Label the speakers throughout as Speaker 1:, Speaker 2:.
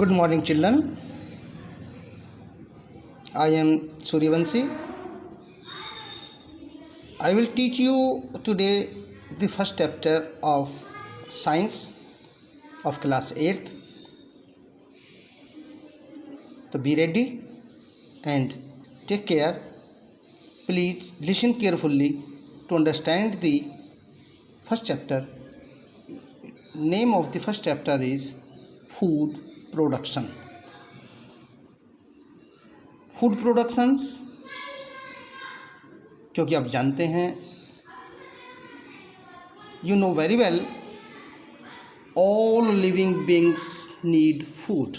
Speaker 1: Good morning, children. I am Suryavanshi. I will teach you today the first chapter of science of class 8th. So be ready and take care. Please listen carefully to understand the first chapter. Name of the first chapter is food production. Food productions, क्योंकि आप जानते हैं, you know very well, all living beings need food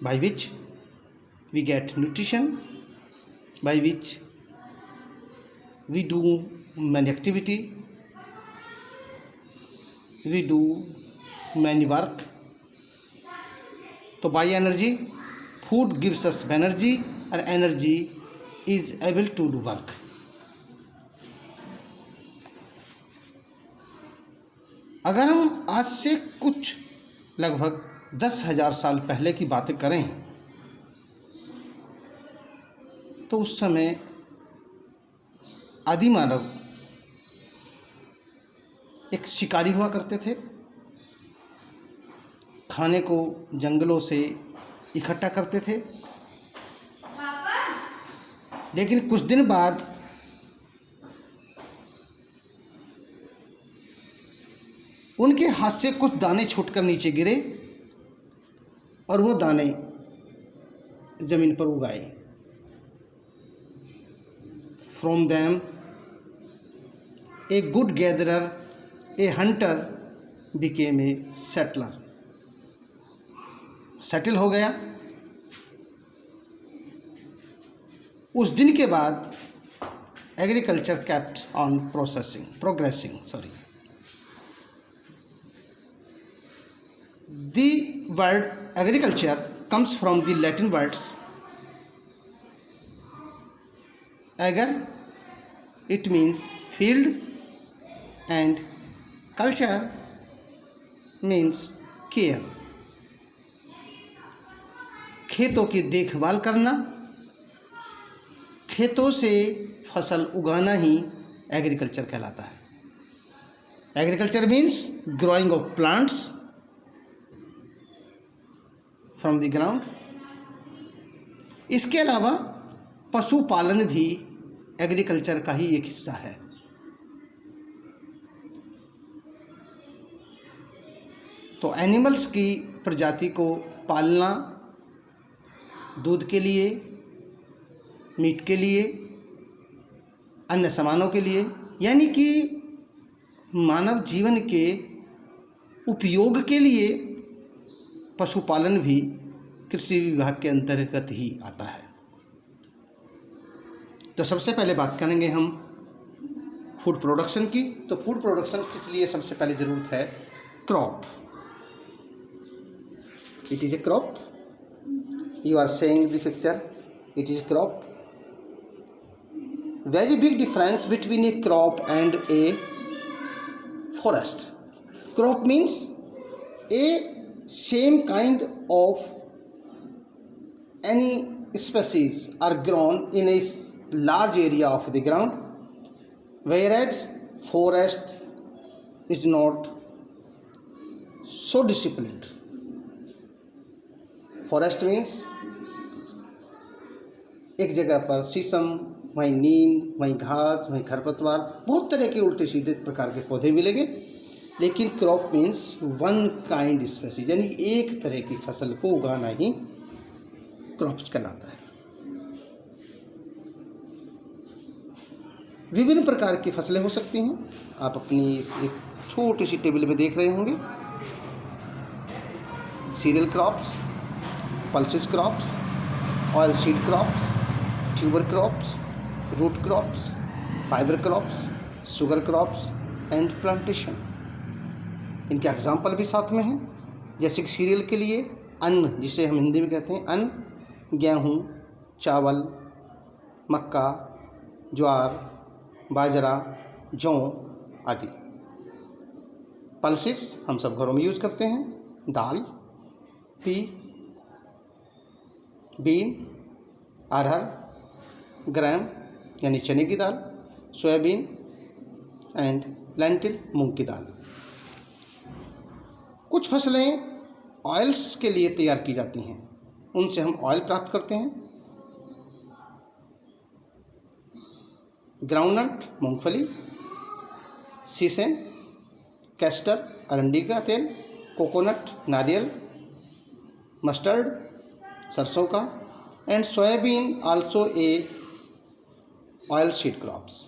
Speaker 1: by which we get nutrition, by which we do many activity, we do many work. तो by energy, food gives us energy and energy is able to do work. अगर हम आज से कुछ लगभग 10,000 साल पहले की बातें करें तो उस समय आदि मानव एक शिकारी हुआ करते थे. खाने को जंगलों से इकट्ठा करते थे. लेकिन कुछ दिन बाद उनके हाथ से कुछ दाने छूटकर नीचे गिरे और वो दाने जमीन पर उगाए. From them a good gatherer, a hunter became a settler. Settle हो गया. उस दिन के बाद agriculture kept on progressing. The word agriculture comes from the Latin words ager, it means field, and culture means care. खेतों की देखभाल करना, खेतों से फसल उगाना ही एग्रीकल्चर कहलाता है. Agriculture means growing of plants from the ground. इसके अलावा पशुपालन भी एग्रीकल्चर का ही एक हिस्सा है. तो एनिमल्स की प्रजाति को पालना दूध के लिए, मीट के लिए, अन्य सामानों के लिए, यानी कि मानव जीवन के उपयोग के लिए पशुपालन भी कृषि विभाग के अंतर्गत ही आता है. तो सबसे पहले बात करेंगे हम फूड प्रोडक्शन की. तो फूड प्रोडक्शन के लिए सबसे पहले ज़रूरत है crop. It is a crop. You are saying the picture, it is crop. Very big difference between a crop and a forest. Crop means a same kind of any species are grown in a large area of the ground, whereas forest is not so disciplined. Forest means एक जगह पर शीशम, वहीं नीम, वहीं घास, वहीं खरपतवार, बहुत तरह के उल्टे सीधे प्रकार के पौधे मिलेंगे. लेकिन crop means one kind species, यानी एक तरह की फसल को उगाना ही क्रॉप्स कहलाता है. विभिन्न प्रकार की फसलें हो सकती हैं. आप अपनी इस एक छोटी सी टेबल में देख रहे होंगे. Cereal crops, pulses crops, oil seed crops, tuber crops, root crops, fiber crops, sugar crops and plantation. इनके एग्जाम्पल भी साथ में हैं. जैसे कि सीरियल के लिए अन्न, जिसे हम हिंदी में कहते हैं अन्न, गेहूँ, चावल, मक्का, ज्वार, बाजरा, जौ आदि. पल्सेस हम सब घरों में यूज़ करते हैं. दाल, पी, बीन, अरहर, ग्राम यानी चने की दाल, सोयाबीन एंड लेंटिल मूंग की दाल। कुछ फसलें ऑयल्स के लिए तैयार की जाती हैं, उनसे हम ऑयल प्राप्त करते हैं। ग्राउंडनट मूंगफली, सीसेम कैस्टर अरंडी का तेल, कोकोनट नारियल, मस्टर्ड सरसों का, and soybean also a oil seed crops.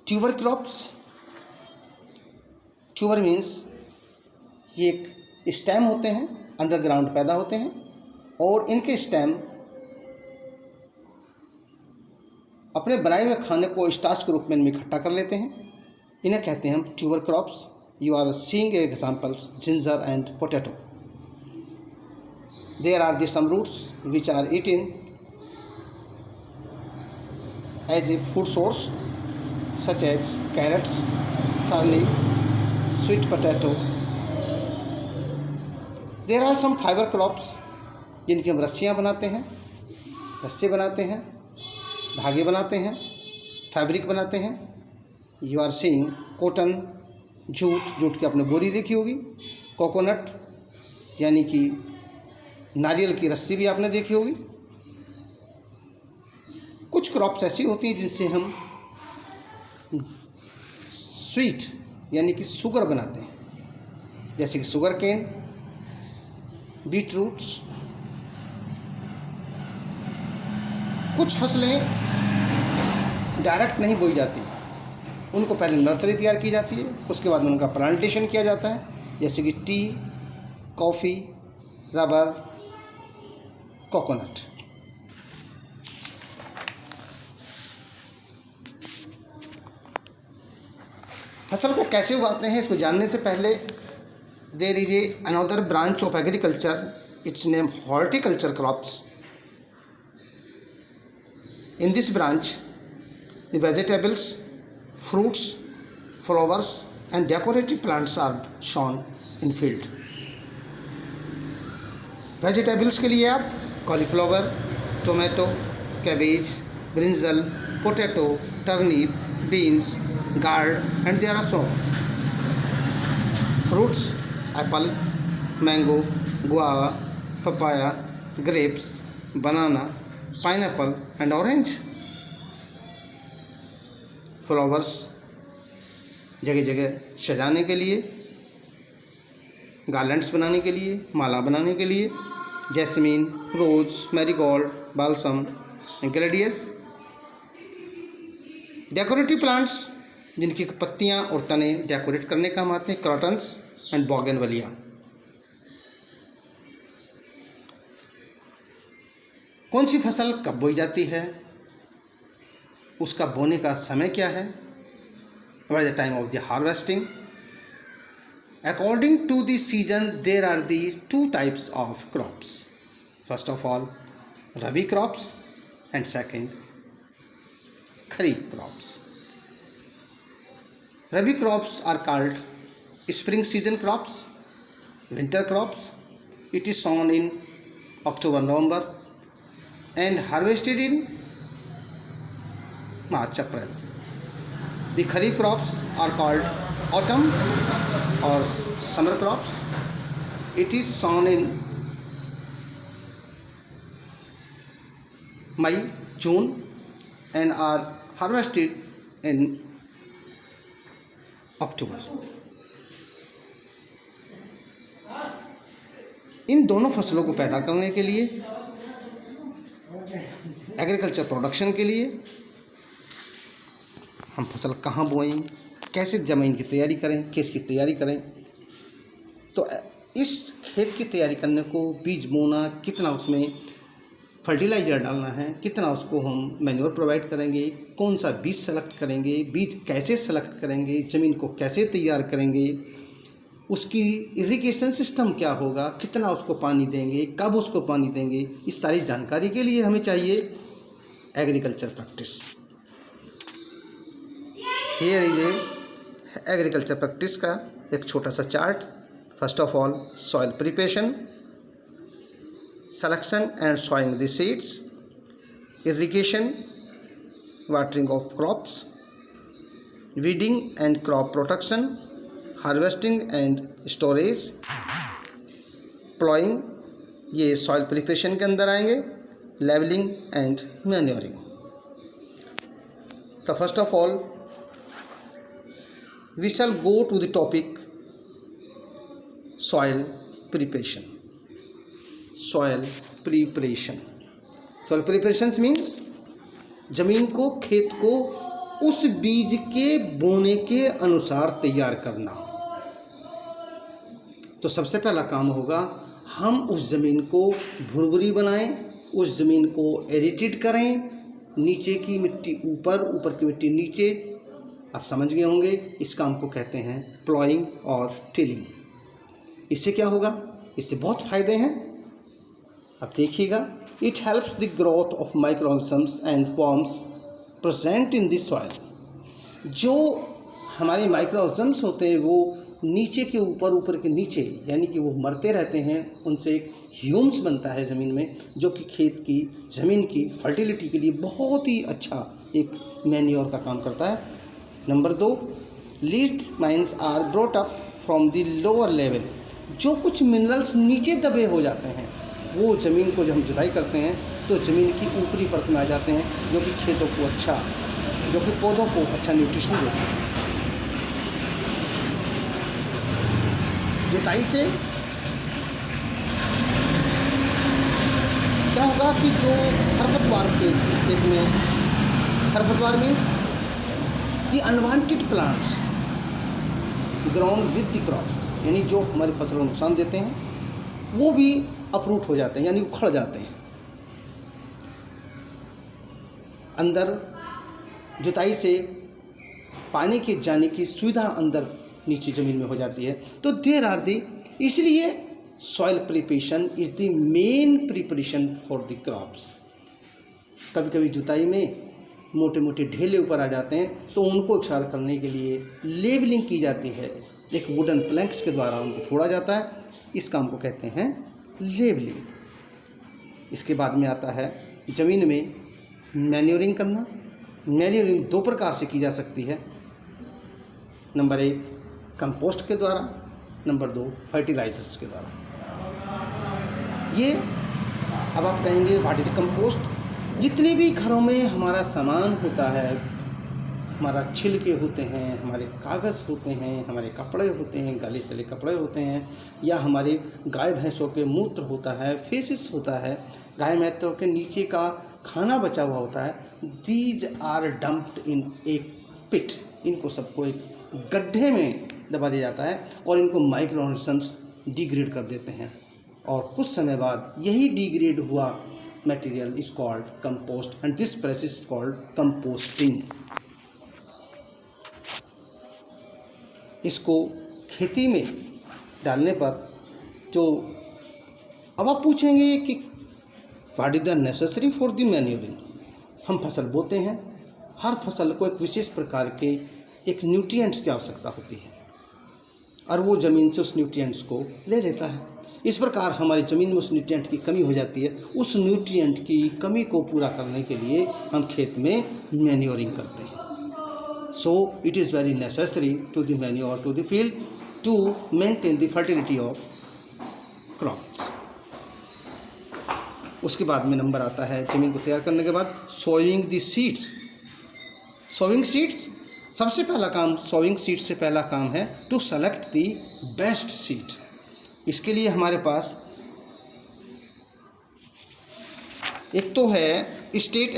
Speaker 1: Tuber crops, tuber means ये एक स्टेम होते हैं, अंडरग्राउंड पैदा होते हैं और इनके स्टेम अपने बनाए हुए खाने को स्टार्च के रूप में इनमें इकट्ठा कर लेते हैं। इन्हें कहते हैं हम tuber crops. You are seeing examples ginger and potato. There are the some roots which are eaten as a food source such as carrots, turnip, sweet potato. There are some fiber crops जिनकी हम रस्सियाँ बनाते हैं, रस्से बनाते हैं, धागे बनाते हैं, फैब्रिक बनाते हैं। You are seeing cotton, jute, jute की आपने बोरी देखी होगी। कोकोनट यानी कि नारियल की रस्सी भी आपने देखी होगी। कुछ क्रॉप्स ऐसी होती हैं जिनसे हम स्वीट यानी कि शुगर बनाते हैं, जैसे कि शुगर केन, बीट रूट्स। कुछ फसलें डायरेक्ट नहीं बोई जाती, उनको पहले नर्सरी तैयार की जाती है, उसके बाद उनका प्लांटेशन किया जाता है, जैसे कि टी, कॉफ़ी, रबर, कोकोनट। फसल को कैसे उगाते हैं इसको जानने से पहले there is a another branch of agriculture, its name horticulture crops. In this branch the vegetables, fruits, flowers and decorative plants are shown in field. Vegetables के लिए आप cauliflower, tomato, cabbage, brinjal, potato, turnip, beans, gourd and there are so. Fruits apple, mango, guava, papaya, grapes, banana, pineapple and orange. Flowers जगह जगह सजाने के लिए, garlands बनाने के लिए, माला बनाने के लिए, jasmine, rose, marigold, balsam, gladiolus. Decorative plants जिनकी पत्तियां और तने डेकोरेट करने काम आते हैं, क्रॉटन्स एंड बोगनवेलिया। कौन सी फसल कब बोई जाती है, उसका बोने का समय क्या है, what is the time of the harvesting? According to the season there are the two types of crops. First of all, rabi crops and second, kharif crops. Rabi crops are called spring season crops, winter crops. It is sown in October, November and harvested in March, April. The kharif crops are called autumn or summer crops. It is sown in May, June and are harvested in October. इन दोनों फसलों को पैदा करने के लिए, agriculture production के लिए हम फसल कहाँ बोएं, कैसे ज़मीन की तैयारी करें, किसकी तैयारी करें। तो इस खेत की तैयारी करने को बीज बोना, कितना उसमें फर्टिलाइज़र डालना है, कितना उसको हम मैन्योर प्रोवाइड करेंगे, कौन सा बीज सेलेक्ट करेंगे, बीज कैसे सेलेक्ट करेंगे, ज़मीन को कैसे तैयार करेंगे, उसकी इरिगेशन सिस्टम क्या होगा, कितना उसको पानी देंगे, कब उसको पानी देंगे, इस सारी जानकारी के लिए हमें चाहिए agriculture practice. Here is a agriculture practice का एक छोटा सा chart. First of all, soil preparation, selection and sowing the seeds, irrigation, watering of crops, weeding and crop protection, harvesting and storage, ploughing, ये सॉइल प्रिपरेशन के अंदर आएंगे, levelling and manuring. तो first of all we shall go to the topic soil preparation. Soil preparation, soil preparations means जमीन को, खेत को उस बीज के बोने के अनुसार तैयार करना। तो सबसे पहला काम होगा हम उस ज़मीन को भुरभुरी बनाएं, उस ज़मीन को एरिटेड करें, नीचे की मिट्टी ऊपर, ऊपर की मिट्टी नीचे। आप समझ गए होंगे, इस काम को कहते हैं प्लॉइंग और टिलिंग। इससे क्या होगा, इससे बहुत फ़ायदे हैं, अब देखिएगा। It helps the growth of microorganisms and worms present in this soil. जो हमारे माइक्रोऑर्गेनिजम्स होते हैं वो नीचे के ऊपर, ऊपर के नीचे, यानी कि वो मरते रहते हैं। उनसे एक ह्यूम्स बनता है ज़मीन में, जो कि खेत की, ज़मीन की फर्टिलिटी के लिए बहुत ही अच्छा एक मैन्योर का काम करता है। Number 2, least mines are brought up from the lower level. जो कुछ मिनरल्स नीचे दबे हो जाते हैं वो ज़मीन को जब हम जुताई करते हैं तो ज़मीन की ऊपरी परत में आ जाते हैं, जो कि खेतों को अच्छा, जो कि पौधों को अच्छा न्यूट्रिशन देते हैं। जुताई से क्या होगा कि जो खरपतवार के खेत में, खरपतवार means the unwanted plants ground with the crops, यानी जो हमारी फसल को नुकसान देते हैं वो भी अपरूट हो जाते हैं, यानी उखड़ जाते हैं। अंदर जुताई से पानी के जाने की सुविधा अंदर नीचे ज़मीन में हो जाती है। तो देयर आर दी, इसलिए soil preparation is the main preparation for the crops. कभी कभी जुताई में मोटे मोटे ढेले ऊपर आ जाते हैं, तो उनको इकसार करने के लिए लेवलिंग की जाती है, एक वुडन प्लैंक्स के द्वारा उनको फोड़ा जाता है। इस काम को कहते हैं लेवलिंग। इसके बाद में आता है ज़मीन में मैन्योरिंग करना। मैन्योरिंग 2 प्रकार से की जा सकती है। नंबर 1 कंपोस्ट के द्वारा, नंबर 2 फर्टिलाइजर्स के द्वारा। ये अब आप कहेंगे व्हाट इज कंपोस्ट। जितने भी घरों में हमारा सामान होता है, हमारा छिलके होते हैं, हमारे कागज़ होते हैं, हमारे कपड़े होते हैं, गले सले कपड़े होते हैं, या हमारे गाय भैंसों के मूत्र होता है, फेसिस होता है, गाय भैंसों के नीचे का खाना बचा हुआ होता है, दीज आर डम्प्ड इन ए पिट। इनको सबको एक गड्ढे में दबा दिया जाता है और इनको माइक्रो ऑर्गेनिजम्स डिग्रेड कर देते हैं, और कुछ समय बाद यही डिग्रेड हुआ material is called compost and this process is called composting. इसको खेती में डालने पर जो, अब आप पूछेंगे कि what is the necessary for the manuring. हम फसल बोते हैं, हर फसल को एक विशेष प्रकार के एक न्यूट्रिएंट्स की आवश्यकता होती है और वो ज़मीन से उस न्यूट्रिएंट्स को ले लेता है। इस प्रकार हमारी ज़मीन में उस न्यूट्रिएंट की कमी हो जाती है। उस न्यूट्रिएंट की कमी को पूरा करने के लिए हम खेत में मैन्योरिंग करते हैं। So it is very necessary to the manure to the field to maintain the fertility of crops. उसके बाद में नंबर आता है ज़मीन को तैयार करने के बाद sowing the seeds. Sowing seeds, सबसे पहला काम, सोइंग सीड से पहला काम है to select the best seed. इसके लिए हमारे पास एक तो है स्टेट